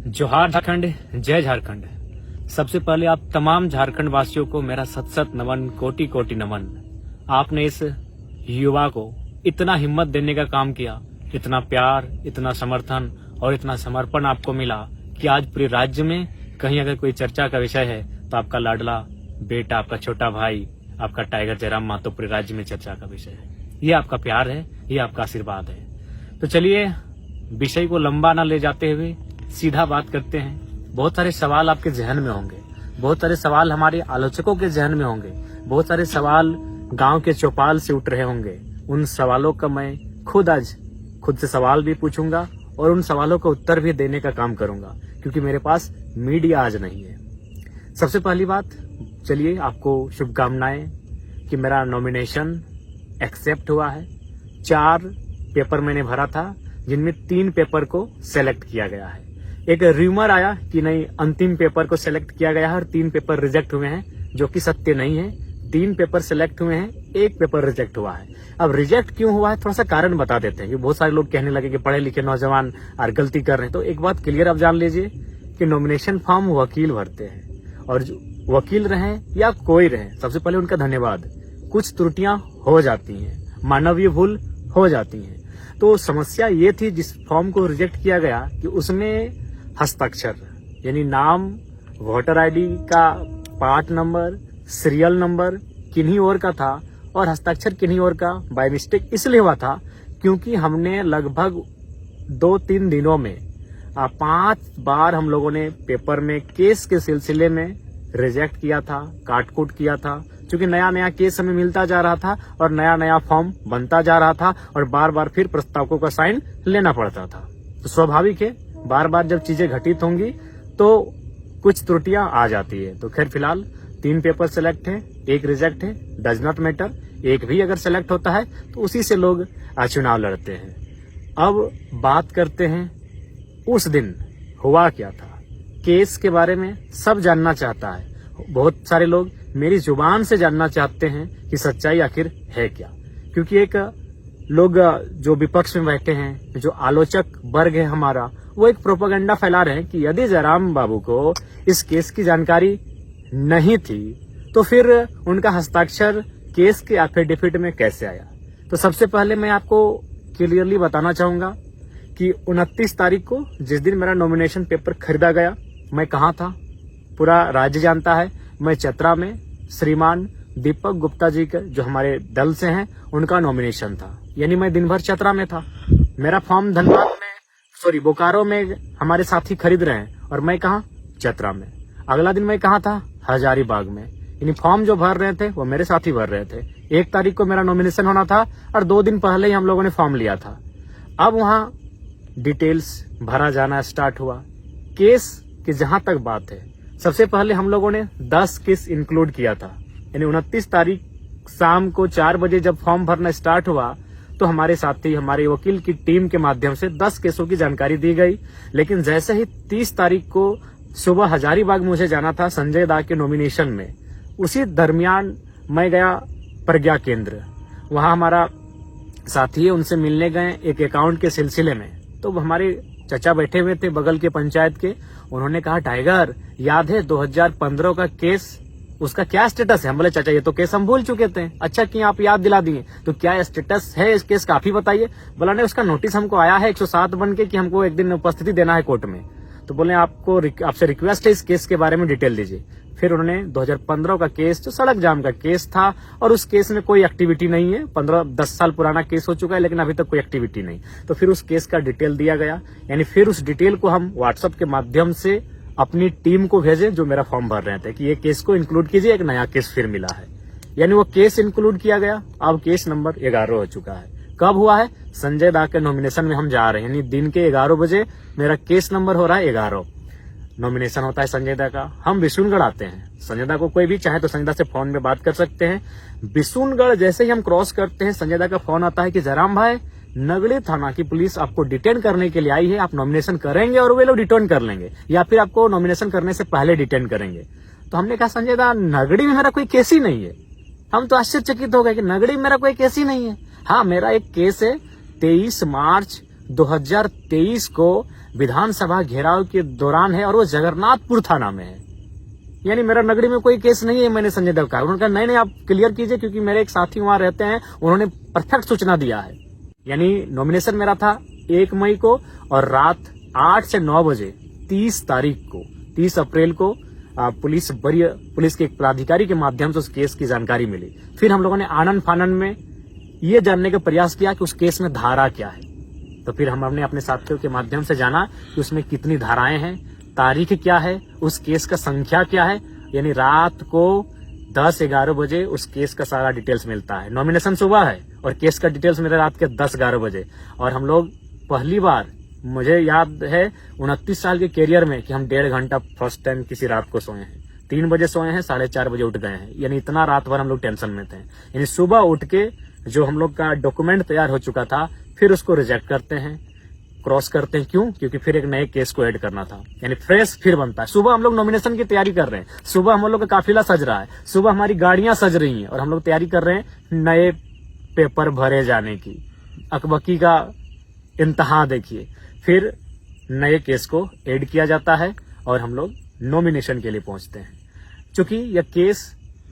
जोहार झारखंड, जय झारखंड। सबसे पहले आप तमाम झारखंड वासियों को मेरा सत सत नमन, कोटि कोटि नमन। आपने इस युवा को इतना हिम्मत देने का काम किया, इतना प्यार, इतना समर्थन और इतना समर्पण आपको मिला कि आज पूरे राज्य में कहीं अगर कोई चर्चा का विषय है तो आपका लाडला बेटा, आपका छोटा भाई, आपका टाइगर जयराम महतो पूरे राज्य में चर्चा का विषय है। ये आपका प्यार है, ये आपका आशीर्वाद है। तो चलिए विषय को लंबा ना ले जाते हुए सीधा बात करते हैं। बहुत सारे सवाल आपके जहन में होंगे, बहुत सारे सवाल हमारे आलोचकों के जहन में होंगे, बहुत सारे सवाल गांव के चौपाल से उठ रहे होंगे। उन सवालों का मैं खुद से सवाल भी पूछूंगा और उन सवालों का उत्तर भी देने का काम करूंगा, क्योंकि मेरे पास मीडिया आज नहीं है। सबसे पहली बात, चलिए आपको शुभकामनाएं कि मेरा नॉमिनेशन एक्सेप्ट हुआ है। 4 पेपर मैंने भरा था, जिनमें 3 पेपर को सेलेक्ट किया गया है। एक र्यूमर आया कि नहीं, अंतिम पेपर को सेलेक्ट किया गया है और 3 पेपर रिजेक्ट हुए हैं, जो कि सत्य नहीं है। 3 पेपर सेलेक्ट हुए हैं, 1 पेपर रिजेक्ट हुआ है। अब रिजेक्ट क्यों हुआ है, थोड़ा सा कारण बता देते हैं, कि बहुत सारे लोग कहने लगे कि पढ़े लिखे नौजवान और गलती कर रहे हैं। तो एक बात क्लियर आप जान लीजिए कि नॉमिनेशन फॉर्म वकील भरते हैं, और जो वकील रहे या कोई रहे, सबसे पहले उनका धन्यवाद। कुछ त्रुटियां हो जाती हैं, मानवीय भूल हो जाती हैं। तो समस्या ये थी जिस फॉर्म को रिजेक्ट किया गया कि उसमें हस्ताक्षर यानी नाम, वोटर आईडी का पार्ट नंबर, सीरियल नंबर किन्हीं और का था और हस्ताक्षर किन्हीं और का बाय मिस्टेक इसलिए हुआ था क्योंकि हमने लगभग 2-3 दिनों में 5 बार हम लोगों ने पेपर में केस के सिलसिले में रिजेक्ट किया था, काटकूट किया था, क्योंकि नया नया केस हमें मिलता जा रहा था और नया नया फॉर्म बनता जा रहा था और बार बार फिर प्रस्तावकों का साइन लेना पड़ता था। तो स्वाभाविक है, बार बार जब चीजें घटित होंगी तो कुछ त्रुटियां आ जाती है। तो खैर फिलहाल 3 पेपर सेलेक्ट है, 1 रिजेक्ट है, डज नॉट मैटर। 1 भी अगर सेलेक्ट होता है तो उसी से लोग चुनाव लड़ते हैं। अब बात करते हैं उस दिन हुआ क्या था। केस के बारे में सब जानना चाहता है, बहुत सारे लोग मेरी जुबान से जानना चाहते हैं कि सच्चाई आखिर है क्या। क्योंकि एक लोग जो विपक्ष में बैठे हैं, जो आलोचक वर्ग है हमारा, वो एक प्रोपेगेंडा फैला रहे हैं कि यदि जयराम बाबू को इस केस की जानकारी नहीं थी तो फिर उनका हस्ताक्षर केस के एफिडेविट में कैसे आया। तो सबसे पहले मैं आपको क्लियरली बताना चाहूंगा कि 29 तारीख को जिस दिन मेरा नॉमिनेशन पेपर खरीदा गया, मैं कहाँ था पूरा राज्य जानता है। मैं चतरा में श्रीमान दीपक गुप्ता जी के, जो हमारे दल से हैं, उनका नॉमिनेशन था। यानी मैं दिन भर चतरा में था। मेरा फॉर्म धनबाद में, बोकारो में हमारे साथी खरीद रहे हैं और मैं कहाँ, चतरा में। अगला दिन मैं कहाँ था, हजारीबाग में। यानी फॉर्म जो भर रहे थे वो मेरे साथी भर रहे थे। 1 तारीख को मेरा नॉमिनेशन होना था और 2 दिन पहले ही हम लोगों ने फॉर्म लिया था। अब वहाँ डिटेल्स भरा जाना स्टार्ट हुआ। केस की जहां तक बात है, सबसे पहले हम लोगों ने 10 केस इंक्लूड किया था। यानी 29 तारीख शाम को 4 बजे जब फॉर्म भरना स्टार्ट हुआ तो हमारे साथी, हमारे वकील की टीम के माध्यम से 10 केसों की जानकारी दी गई। लेकिन जैसे ही 30 तारीख को सुबह हजारीबाग मुझे जाना था संजय दा के नॉमिनेशन में, उसी दरमियान मैं गया प्रज्ञा केंद्र। वहां हमारा साथी है, उनसे मिलने गए एक अकाउंट के सिलसिले में। तो हमारे चचा बैठे हुए थे बगल के पंचायत के। उन्होंने कहा, टाइगर याद है 2015 का केस, उसका क्या स्टेटस है। हम बोले, चाचा ये तो केस हम भूल चुके थे। अच्छा किया आप याद दिला दिए, तो क्या स्टेटस है इस केस का, आप ही बताइए। बोला नहीं, उसका नोटिस हमको आया है 107 बन के कि हमको एक दिन उपस्थिति देना है कोर्ट में। तो बोले आपसे रिक्वेस्ट है इस केस के बारे में डिटेल दीजिए। फिर उन्होंने 2015 का केस, जो सड़क जाम का केस था, और उस केस में कोई एक्टिविटी नहीं है, 15-10 साल पुराना केस हो चुका है, लेकिन अभी तक कोई एक्टिविटी नहीं। तो फिर उस केस का डिटेल दिया गया। यानी फिर उस डिटेल को हम व्हाट्सएप के माध्यम से अपनी टीम को भेजे जो मेरा फॉर्म भर रहे थे कि ये केस को इंक्लूड कीजिए, एक नया केस फिर मिला है। यानी वो केस इंक्लूड किया गया। अब केस नंबर 11 हो चुका है। कब हुआ है, संजय दा के नॉमिनेशन में हम जा रहे हैं, यानी दिन के 11 बजे मेरा केस नंबर हो रहा है 11। नॉमिनेशन होता है संजय दा का। हम बिशुनगढ़ आते हैं। संजय दा को कोई भी चाहे तो संजय दा से फोन में बात कर सकते हैं। बिशुनगढ़ जैसे ही हम क्रॉस करते हैं, संजय दा का फोन आता है कि जयराम भाई, नगड़ी थाना की पुलिस आपको डिटेन करने के लिए आई है, आप नॉमिनेशन करेंगे और वे लोग डिटेन कर लेंगे, या फिर आपको नॉमिनेशन करने से पहले डिटेन करेंगे। तो हमने कहा, संजय दा, नगड़ी में मेरा कोई केस ही नहीं है। हम तो आश्चर्यचकित हो गए कि नगड़ी में मेरा कोई केस ही नहीं है। हाँ, मेरा एक केस है 23 मार्च 2023 को विधानसभा घेराव के दौरान है और वो जगन्नाथपुर थाना में है। यानी मेरा नगरी में कोई केस नहीं है, मैंने संजय देव का। उन्होंने कहा नहीं आप क्लियर कीजिए, क्योंकि मेरे एक साथी वहां रहते हैं, उन्होंने परफेक्ट सूचना दिया है। यानी नॉमिनेशन मेरा था 1 मई को और रात 8 से 9 बजे 30 अप्रैल को पुलिस के एक पदाधिकारी के माध्यम से उस केस की जानकारी मिली। फिर हम लोगों ने आनन फानन में ये जानने का प्रयास किया कि उस केस में धारा क्या है। तो फिर हमने अपने साथियों के माध्यम से जाना कि उसमें कितनी धाराएं हैं, तारीख क्या है, उस केस का संख्या क्या है। यानी रात को 10-11 बजे उस केस का सारा डिटेल्स मिलता है। नॉमिनेशन सुबह है और केस का डिटेल्स मेरे रात के 10-11 बजे। और हम लोग पहली बार, मुझे याद है 29 साल के कैरियर में, कि हम 1.5 घंटा फर्स्ट टाइम किसी रात को सोए हैं। 3 बजे सोए हैं, 4:30 बजे उठ गए हैं। यानी इतना रात भर हम लोग टेंशन में थे। यानी सुबह उठ के जो हम लोग का डॉक्यूमेंट तैयार हो चुका था, फिर उसको रिजेक्ट करते हैं, क्रॉस करते हैं। क्यों? क्योंकि फिर एक नए केस को ऐड करना था। यानी फ्रेश फिर बनता है। सुबह हम लोग नॉमिनेशन की तैयारी कर रहे हैं, सुबह हम लोग का काफिला सज रहा है, सुबह हमारी गाड़ियां सज रही हैं और हम लोग तैयारी कर रहे हैं नए पेपर भरे जाने की। अकबकी का इंतहा देखिए। फिर नए केस को ऐड किया जाता है और हम लोग नॉमिनेशन के लिए पहुंचते हैं। चूंकि यह केस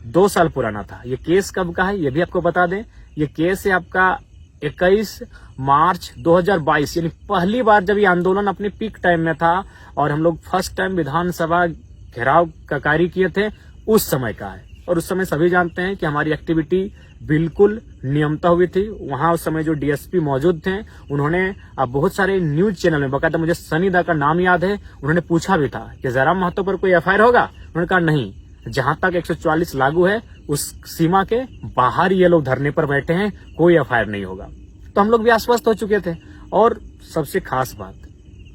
2 साल पुराना था। ये केस कब का है ये भी आपको बता दें। ये केस है आपका 21 मार्च 2022। यानी पहली बार जब ये आंदोलन अपने पीक टाइम में था और हम लोग फर्स्ट टाइम विधानसभा घेराव का कार्य किए थे, उस समय का है। और उस समय सभी जानते हैं कि हमारी एक्टिविटी बिल्कुल नियमता हुई थी। वहां उस समय जो डीएसपी मौजूद थे, उन्होंने बहुत सारे न्यूज चैनल में, बकायदा मुझे सनी दा का नाम याद है, उन्होंने पूछा भी था कि जयराम महतो पर कोई एफआईआर होगा। उन्होंने कहा नहीं, जहां तक 144 लागू है उस सीमा के बाहर ये लोग धरने पर बैठे हैं, कोई एफआईआर नहीं होगा। तो हम लोग भी आश्वस्त हो चुके थे। और सबसे खास बात,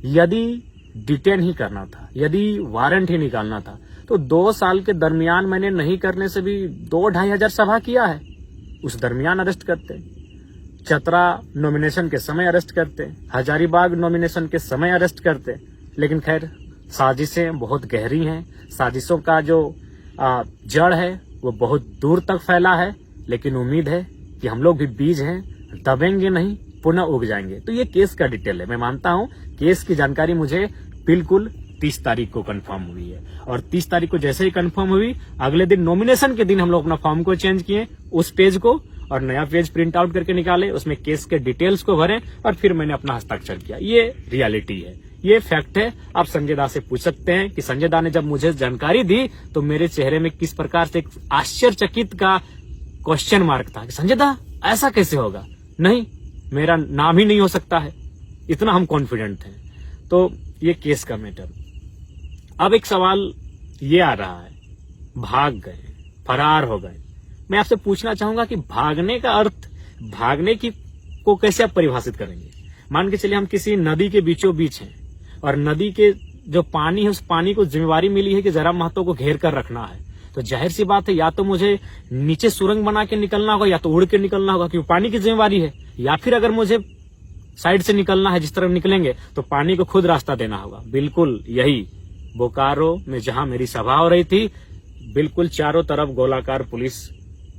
यदि डिटेन ही करना था, यदि वारंट ही निकालना था, तो 2 साल के दरमियान मैंने नहीं करने से भी 2-2.5 हजार सभा किया है। उस दरमियान अरेस्ट करते, चतरा नॉमिनेशन के समय अरेस्ट करते, हजारीबाग नॉमिनेशन के समय अरेस्ट करते। लेकिन खैर, साजिशें बहुत गहरी हैं। साजिशों का जो जड़ है वो बहुत दूर तक फैला है। लेकिन उम्मीद है कि हम लोग भी बीज हैं, दबेंगे नहीं, पुनः उग जाएंगे। तो ये केस का डिटेल है। मैं मानता हूं केस की जानकारी मुझे बिल्कुल 30 तारीख को कंफर्म हुई है। और 30 तारीख को जैसे ही कंफर्म हुई, अगले दिन नॉमिनेशन के दिन हम लोग अपना फॉर्म को चेंज किए, उस पेज को, और नया पेज प्रिंट आउट करके निकाले, उसमें केस के डिटेल्स को भरे और फिर मैंने अपना हस्ताक्षर किया। ये रियलिटी है, ये फैक्ट है। आप संजय दा से पूछ सकते हैं कि संजय दा ने जब मुझे जानकारी दी तो मेरे चेहरे में किस प्रकार से एक आश्चर्यचकित का क्वेश्चन मार्क था कि संजय दा ऐसा कैसे होगा। नहीं, मेरा नाम ही नहीं हो सकता है, इतना हम कॉन्फिडेंट थे। तो ये केस का मैटर। अब एक सवाल ये आ रहा है, भाग गए, फरार हो गए। मैं आपसे पूछना चाहूंगा कि भागने का अर्थ, भागने की को कैसे आप परिभाषित करेंगे। मान के चलिए हम किसी नदी के बीचों बीच हैं और नदी के जो पानी है, उस पानी को जिम्मेवारी मिली है कि जयराम महतो को घेर कर रखना है। तो जाहिर सी बात है, या तो मुझे नीचे सुरंग बना के निकलना होगा या तो उड़ के निकलना होगा, क्योंकि पानी की जिम्मेवारी है। या फिर अगर मुझे साइड से निकलना है, जिस तरफ निकलेंगे, तो पानी को खुद रास्ता देना होगा। बिल्कुल यही बोकारो में जहां मेरी सभा हो रही थी, बिल्कुल चारों तरफ गोलाकार पुलिस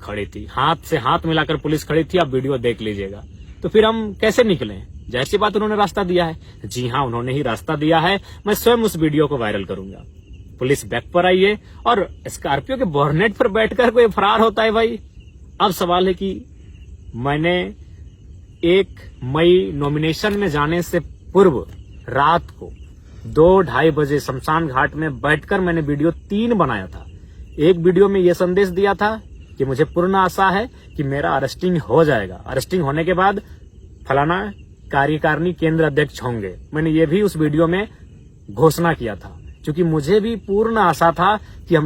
खड़ी थी, हाथ से हाथ मिलाकर पुलिस खड़ी थी। आप वीडियो देख लीजिएगा। तो फिर हम कैसे निकले? जाहिर सी बात, उन्होंने रास्ता दिया है। जी हाँ, उन्होंने ही रास्ता दिया है। मैं स्वयं उस वीडियो को वायरल करूंगा। पुलिस बैक पर आई है और स्कॉर्पियो के बोर्नेट पर बैठकर कोई फरार होता है भाई। अब सवाल है कि मैंने 1 मई नॉमिनेशन में जाने से पूर्व रात को 2-2:30 बजे शमशान घाट में बैठकर मैंने वीडियो 3 बनाया था। एक वीडियो में यह संदेश दिया था कि मुझे पूर्ण आशा है कि मेरा अरेस्टिंग हो जाएगा, अरेस्टिंग होने के बाद फलाना कार्यकारिणी केंद्र अध्यक्ष होंगे। मैंने ये भी उस वीडियो में घोषणा किया था, क्योंकि मुझे भी पूर्ण आशा था कि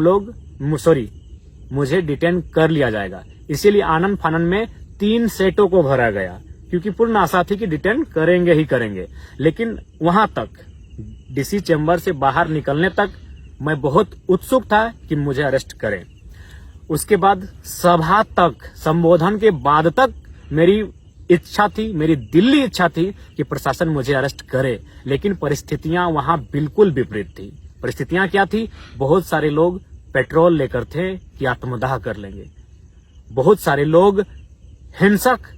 मुझे डिटेन कर लिया जाएगा। इसीलिए आनन फानन में 3 सेटों को भरा गया, क्योंकि पूर्ण आशा थी कि डिटेन करेंगे ही करेंगे। लेकिन वहां तक, डीसी चैम्बर से बाहर निकलने तक मैं बहुत उत्सुक था कि मुझे अरेस्ट करें। उसके बाद सभा तक, संबोधन के बाद तक मेरी इच्छा थी, मेरी दिल्ली इच्छा थी कि प्रशासन मुझे अरेस्ट करे। लेकिन परिस्थितियां वहां बिल्कुल विपरीत थी। परिस्थितियां क्या थी? बहुत सारे लोग पेट्रोल लेकर थे कि आत्मदाह कर लेंगे। बहुत सारे लोग हिंसक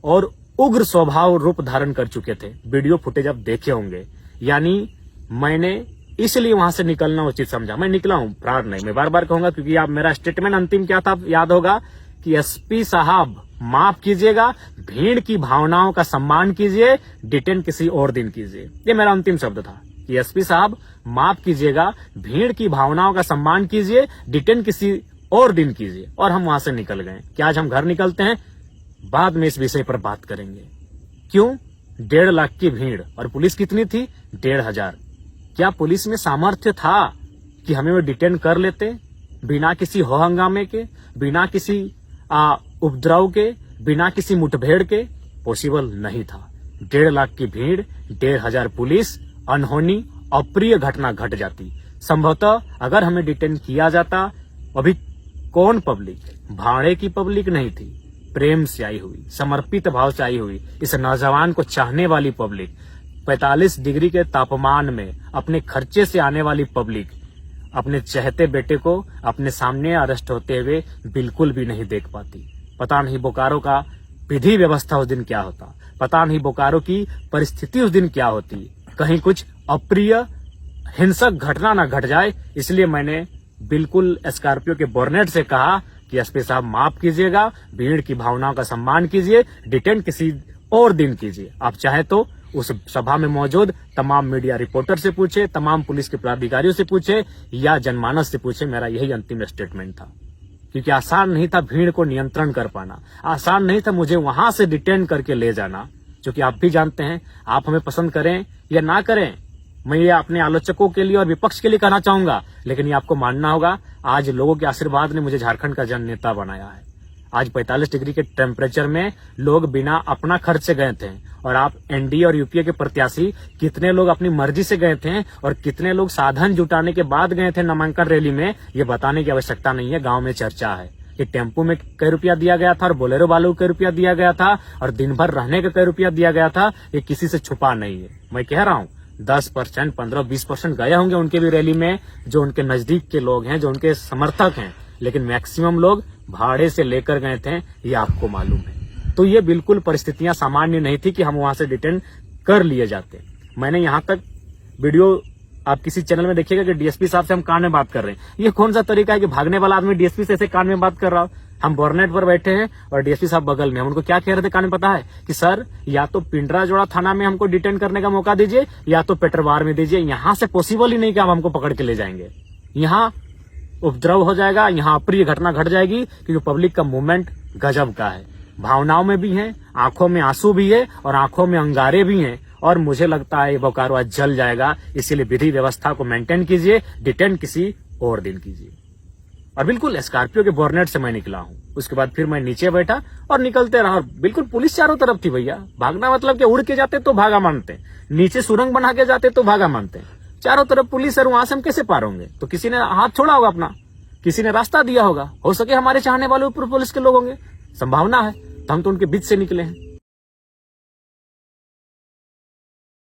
और उग्र स्वभाव रूप धारण कर चुके थे। वीडियो फुटेज आप देखे होंगे। यानी मैंने इसलिए वहां से निकलना उचित समझा। मैं निकला हूं, फरार नहीं। मैं बार बार कहूंगा क्योंकि आप मेरा स्टेटमेंट अंतिम क्या था याद होगा कि एसपी साहब माफ कीजिएगा, भीड़ की भावनाओं का सम्मान कीजिए, डिटेन किसी और दिन कीजिए। ये मेरा अंतिम शब्द था कि एसपी साहब माफ कीजिएगा, भीड़ की भावनाओं का सम्मान कीजिए, डिटेन किसी और दिन कीजिए। और हम वहां से निकल गए। क्या आज हम घर निकलते हैं? बाद में इस विषय पर बात करेंगे। क्यों? 1.5 लाख की भीड़ और पुलिस कितनी थी? 1,500। क्या पुलिस में सामर्थ्य था कि हमें वो डिटेन कर लेते बिना किसी हो हंगामे के, बिना किसी उपद्रव के, बिना किसी मुठभेड़ के? पॉसिबल नहीं था। 1.5 लाख की भीड़, 1,500 पुलिस, अनहोनी अप्रिय घटना घट जाती। संभवतः अगर हमें डिटेन किया जाता, अभी कौन पब्लिक, भाड़े की पब्लिक नहीं थी, प्रेम से आई हुई, समर्पित भाव से आई हुई, इस नौजवान को चाहने वाली पब्लिक, 45 डिग्री के तापमान में अपने खर्चे से आने वाली पब्लिक अपने चहते बेटे को अपने सामने अरेस्ट होते हुए बिल्कुल भी नहीं देख पाती। पता नहीं बोकारो का विधि व्यवस्था उस दिन क्या होता, पता नहीं बोकारो की परिस्थिति उस दिन क्या होती। कहीं कुछ अप्रिय हिंसक घटना न घट जाए, इसलिए मैंने बिल्कुल स्कॉर्पियो के बोर्नेट से कहा कि एसपी साहब माफ कीजिएगा, भीड़ की भावनाओं का सम्मान कीजिए, डिटेन किसी और दिन कीजिए। आप चाहे तो उस सभा में मौजूद तमाम मीडिया रिपोर्टर से पूछे, तमाम पुलिस के पदाधिकारियों से पूछे या जनमानस से पूछे। मेरा यही अंतिम स्टेटमेंट था, क्योंकि आसान नहीं था भीड़ को नियंत्रण कर पाना, आसान नहीं था मुझे वहां से डिटेन करके ले जाना। क्योंकि आप भी जानते हैं, आप हमें पसंद करें या ना करें, मैं ये अपने आलोचकों के लिए और विपक्ष के लिए कहना चाहूंगा, लेकिन ये आपको मानना होगा, आज लोगों के आशीर्वाद ने मुझे झारखंड का जन नेता बनाया है। आज 45 डिग्री के टेम्परेचर में लोग बिना अपना खर्च से गए थे, और आप एनडीए और यूपीए के प्रत्याशी कितने लोग अपनी मर्जी से गए थे और कितने लोग साधन जुटाने के बाद गए थे नामांकन रैली में, ये बताने की आवश्यकता नहीं है। गांव में चर्चा है कि टेम्पो में कई रुपया दिया गया था और बोलेरो वालों को कई रुपया दिया गया था और दिन भर रहने का कई रुपया दिया गया था। ये किसी से छुपा नहीं है। मैं कह रहा हूँ 10%, 15-20% गए होंगे उनके भी रैली में, जो उनके नजदीक के लोग हैं, जो उनके समर्थक हैं, लेकिन मैक्सिमम लोग भाड़े से लेकर गए थे, ये आपको मालूम है। तो ये बिल्कुल परिस्थितियां सामान्य नहीं थी कि हम वहां से डिटेन कर लिए जाते। मैंने यहां तक वीडियो आप किसी चैनल में देखिएगा कि डीएसपी साहब से हम कान में बात कर रहे हैं। ये कौन सा तरीका है कि भागने वाला आदमी डीएसपी से ऐसे कान में बात कर रहा हो? हम बोर्नेट पर बैठे हैं और डीएसपी साहब बगल में। हम उनको क्या कह रहे थे कान में पता है? कि सर या तो पिंडराजोड़ा थाना में हमको डिटेन करने का मौका दीजिए या तो पेटरवार में दीजिए। यहाँ से पॉसिबल ही नहीं कि आप हमको पकड़ के ले जाएंगे। यहाँ उपद्रव हो जाएगा, यहाँ अप्रिय घटना घट जाएगी, क्योंकि पब्लिक का मूवमेंट गजब का है। भावनाओं में भी है, आंखों में आंसू भी है और आंखों में अंगारे भी हैं। और मुझे लगता है बोकारो आज जल जाएगा। इसीलिए विधि व्यवस्था को मेंटेन कीजिए, डिटेन किसी और दिन कीजिए। और बिल्कुल स्कॉर्पियो के बोर्नेट से मैं निकला हूँ। उसके बाद फिर मैं नीचे बैठा और निकलते रहा। बिल्कुल पुलिस चारों तरफ थी भैया। भागना मतलब कि उड़ के जाते तो भागा मानते, नीचे सुरंग बना के जाते तो भागा मानते। चारों तरफ पुलिस है, वहां से हम कैसे पार होंगे? तो किसी ने हाथ छोड़ा होगा अपना, किसी ने रास्ता दिया होगा। हो सके हमारे चाहने वाले ऊपर पुलिस के लोग होंगे, संभावना है। तो हम तो उनके बीच से निकले हैं।